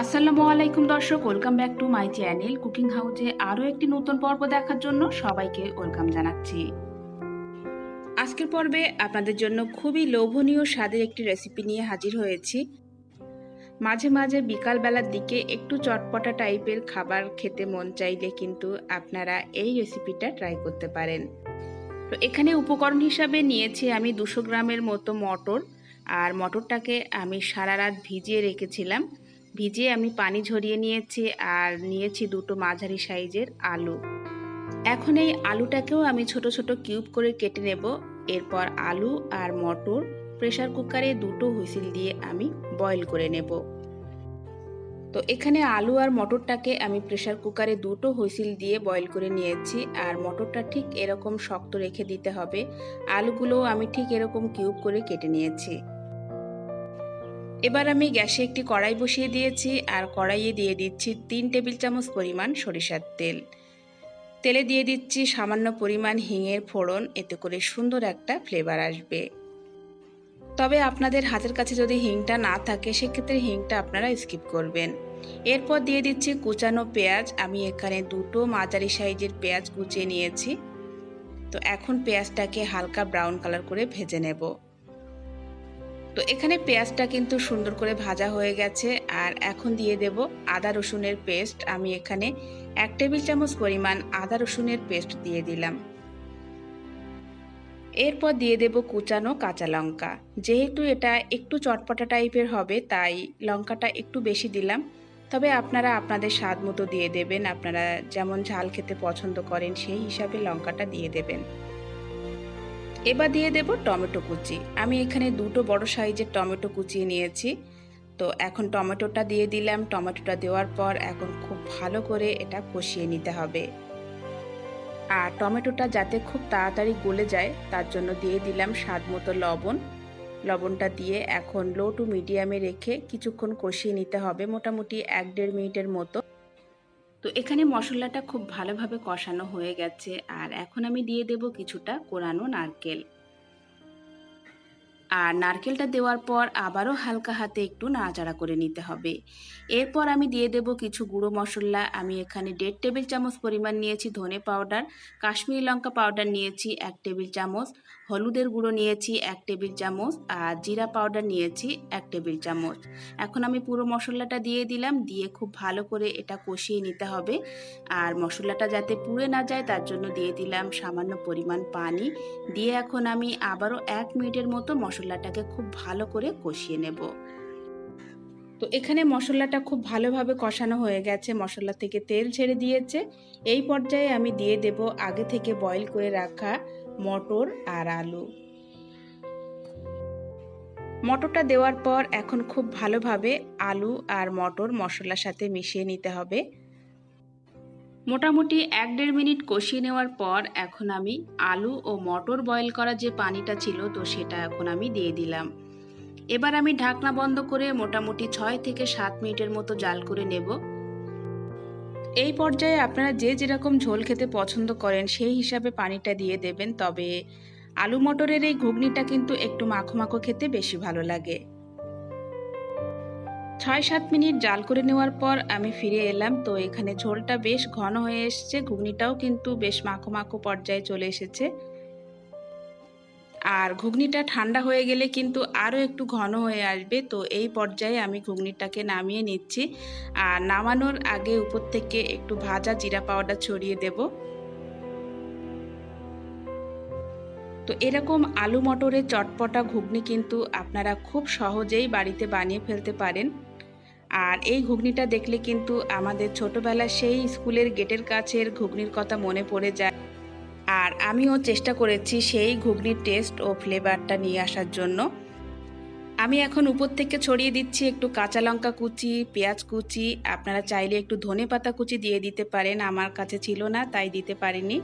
আসসালামু আলাইকুম দর্শক, welcome back to my channel cooking হাউসে আরও একটি নতুন পর্ব দেখার জন্য সবাইকে ওয়েলকাম জানাচ্ছি। আজকের পর্বে আপনাদের জন্য খুবই লোভনীয় স্বাদের একটি রেসিপি নিয়ে হাজির হয়েছি। মাঝে মাঝে বিকালবেলার দিকে একটু চটপটা টাইপের খাবার খেতে মন চাইলে কিন্তু আপনারা এই রেসিপিটা ট্রাই করতে পারেন। তো এখানে উপকরণ হিসাবে নিয়েছি আমি 200 গ্রামের মতো মটর। আর মটরটাকে আমি সারা রাত ভিজিয়ে রেখেছিলাম। ভিজিয়ে আমি পানি ঝরিয়ে নিয়েছি। আর নিয়েছি দুটো মাঝারি সাইজের আলু। এখন এই আলুটাকেও আমি ছোট ছোট কিউব করে কেটে নেব। এরপর আলু আর মটর প্রেসার কুকারে দুটো হুইসেল দিয়ে আমি বয়েল করে নেব। তো এখানে আলু আর মটরটাকে আমি প্রেসার কুকারে দুটো হুইসেল দিয়ে বয়েল করে নিয়েছি। আর মটরটা ঠিক এরকম শক্ত রেখে দিতে হবে। আলুগুলোও আমি ঠিক এরকম কিউব করে কেটে নিয়েছি। এবার আমি গ্যাসে একটি কড়াই বসিয়ে দিয়েছি। আর কড়াইয়ে দিয়ে দিচ্ছি 3 টেবিল চামচ পরিমাণ সরিষার তেল। তেলে দিয়ে দিচ্ছি সামান্য পরিমাণ হিঙের ফোড়ন, এতে করে সুন্দর একটা ফ্লেভার আসবে। তবে আপনাদের হাতের কাছে যদি হিংটা না থাকে সেক্ষেত্রে হিংটা আপনারা স্কিপ করবেন। এরপর দিয়ে দিচ্ছি কুচানো পেঁয়াজ। আমি এখানে দুটো মাঝারি সাইজের পেঁয়াজ কুচিয়ে নিয়েছি। তো এখন পেঁয়াজটাকে হালকা ব্রাউন কালার করে ভেজে নেব। তো এখানে পেঁয়াজটা কিন্তু সুন্দর করে ভাজা হয়ে গেছে। আর এখন দিয়ে দেব আদা রসুনের পেস্ট। আমি এখানে 1 টেবিল চামচ পরিমাণ আদা রসুনের পেস্ট দিয়ে দিলাম। এরপর দিয়ে দেব কুচানো কাঁচা লঙ্কা। যেহেতু এটা একটু চটপটা টাইপের হবে তাই লঙ্কাটা একটু বেশি দিলাম। তবে আপনারা আপনাদের স্বাদ মতো দিয়ে দেবেন। আপনারা যেমন ঝাল খেতে পছন্দ করেন সেই হিসাবে লঙ্কাটা দিয়ে দেবেন। এবার দিয়ে দেব টমেটো কুচি। আমি এখানে দুটো বড় সাইজের টমেটো কুচিয়ে নিয়েছি। তো এখন টমেটোটা দিয়ে দিলাম। টমেটোটা দেওয়ার পর এখন খুব ভালো করে এটা কষিয়ে নিতে হবে। আর টমেটোটা যাতে খুব তাড়াতাড়ি গলে যায় তার জন্য দিয়ে দিলাম স্বাদ মতো লবণ। লবণটা দিয়ে এখন লো টু মিডিয়ামে রেখে কিছুক্ষণ কষিয়ে নিতে হবে, মোটামুটি 1-1.5 মিনিটের মতো। তো এখানে মশলাটা খুব ভালোভাবে কষানো হয়ে গেছে। আর এখন আমি দিয়ে দেব কিছুটা কোরানো নারকেল। আর নারকেলটা দেওয়ার পর আবারও হালকা হাতে একটু নাড়াচাড়া করে নিতে হবে। এরপর আমি দিয়ে দেব কিছু গুঁড়ো মশলা। আমি এখানে 1.5 টেবিল চামচ পরিমাণ নিয়েছি ধনে পাউডার, কাশ্মীরি লঙ্কা পাউডার নিয়েছি 1 টেবিল চামচ, হলুদের গুঁড়ো নিয়েছি 1 টেবিল চামচ, আর জিরা পাউডার নিয়েছি 1 টেবিল চামচ। এখন আমি পুরো মশলাটা দিয়ে দিলাম। দিয়ে খুব ভালো করে এটা কষিয়ে নিতে হবে। আর মশলাটা যাতে পুড়ে না যায় তার জন্য দিয়ে দিলাম সামান্য পরিমাণ পানি। দিয়ে এখন আমি আবারও 1 মিনিটের মতো মশলাটাকে খুব ভালো করে কষিয়ে নেব। তো এখানে মশলাটা খুব ভালোভাবে কষানো হয়ে গেছে, মশলা থেকে তেল ছেড়ে দিয়েছে। এই পর্যায়ে আমি দিয়ে দেব আগে থেকে বয়েল করে রাখা মটর আর আলু। মটরটা দেওয়ার পর এখন খুব ভালোভাবে আলু আর মটর মশলার সাথে মিশিয়ে নিতে হবে। মোটামুটি 1-1.5 মিনিট কষিয়ে নেওয়ার পর এখন আমি আলু ও মটর বয়েল করা যে পানিটা ছিল তো সেটা এখন আমি দিয়ে দিলাম। এবার আমি ঢাকনা বন্ধ করে মোটামুটি 6 থেকে 7 মিনিটের মতো জাল করে নেব। এই পর্যায়ে আপনারা যে যেরকম ঝোল খেতে পছন্দ করেন সেই হিসাবে পানিটা দিয়ে দেবেন। তবে আলু মটরের এই ঘুগনিটা কিন্তু একটু মাখো মাখো খেতে বেশি ভালো লাগে। 6-7 মিনিট জাল করে নেওয়ার পর আমি ফিরে এলাম। তো এখানে ঝোলটা বেশ ঘন হয়ে এসেছে, ঘুগনিটাও কিন্তু বেশ মাখো মাখো পর্যায়ে চলে এসেছে। আর ঘুগনিটা ঠান্ডা হয়ে গেলে কিন্তু আরও একটু ঘন হয়ে আসবে। তো এই পর্যায়ে আমি ঘুগনিটাকে নামিয়ে নিচ্ছি। আর নামানোর আগে উপর থেকে একটু ভাজা জিরা পাউডার ছড়িয়ে দেব। তো এরকম আলু মটরের চটপটা ঘুগনি কিন্তু আপনারা খুব সহজেই বাড়িতে বানিয়ে ফেলতে পারেন। আর এই ঘুগনিটা দেখলে কিন্তু আমাদের ছোটবেলার সেই স্কুলের গেটের কাছের ঘুগনির কথা মনে পড়ে যায়। আর আমিও চেষ্টা করেছি সেই ঘুগনির টেস্ট ও ফ্লেভারটা নিয়ে আসার জন্য। আমি এখন উপর থেকে ছড়িয়ে দিচ্ছি একটু কাঁচা লঙ্কা কুচি, পেঁয়াজ কুচি। আপনারা চাইলে একটু ধনেপাতা কুচি দিয়ে দিতে পারেন, আমার কাছে ছিল না তাই দিতে পারিনি।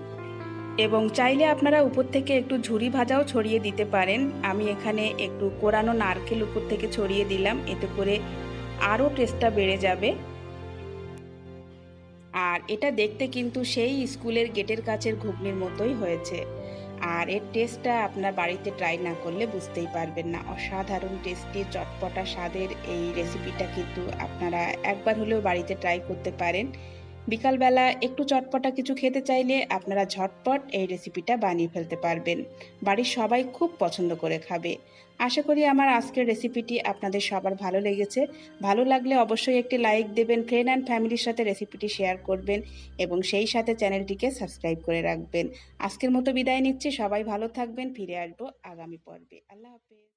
এবং চাইলে আপনারা উপর থেকে একটু ঝুরি ভাজাও ছড়িয়ে দিতে পারেন। আমি এখানে একটু কোরানো নারকেল উপর থেকে ছড়িয়ে দিলাম, এতে করে আরও টেস্টটা বেড়ে যাবে। আর এটা দেখতে কিন্তু সেই স্কুলের গেটের কাছের ঘুগনির মতোই হয়েছে। আর এর টেস্টটা আপনার বাড়িতে ট্রাই না করলে বুঝতেই পারবেন না। অসাধারণ টেস্টি চটপটা স্বাদের এই রেসিপিটা কিন্তু আপনারা একবার হলেও বাড়িতে ট্রাই করতে পারেন। বিকালবেলা একটু চটপটা কিছু খেতে চাইলে আপনারা ঝটপট এই রেসিপিটা বানিয়ে ফেলতে পারবেন। বাড়ির সবাই খুব পছন্দ করে খাবে। আশা করি আমার আজকের রেসিপিটি আপনাদের সবার ভালো লেগেছে। ভালো লাগলে অবশ্যই একটি লাইক দেবেন, ফ্রেন্ড অ্যান্ড ফ্যামিলির সাথে রেসিপিটি শেয়ার করবেন এবং সেই সাথে চ্যানেলটিকে সাবস্ক্রাইব করে রাখবেন। আজকের মতো বিদায় নিচ্ছি। সবাই ভালো থাকবেন। ফিরে আসবো আগামী পর্বে। আল্লাহ হাফেজ।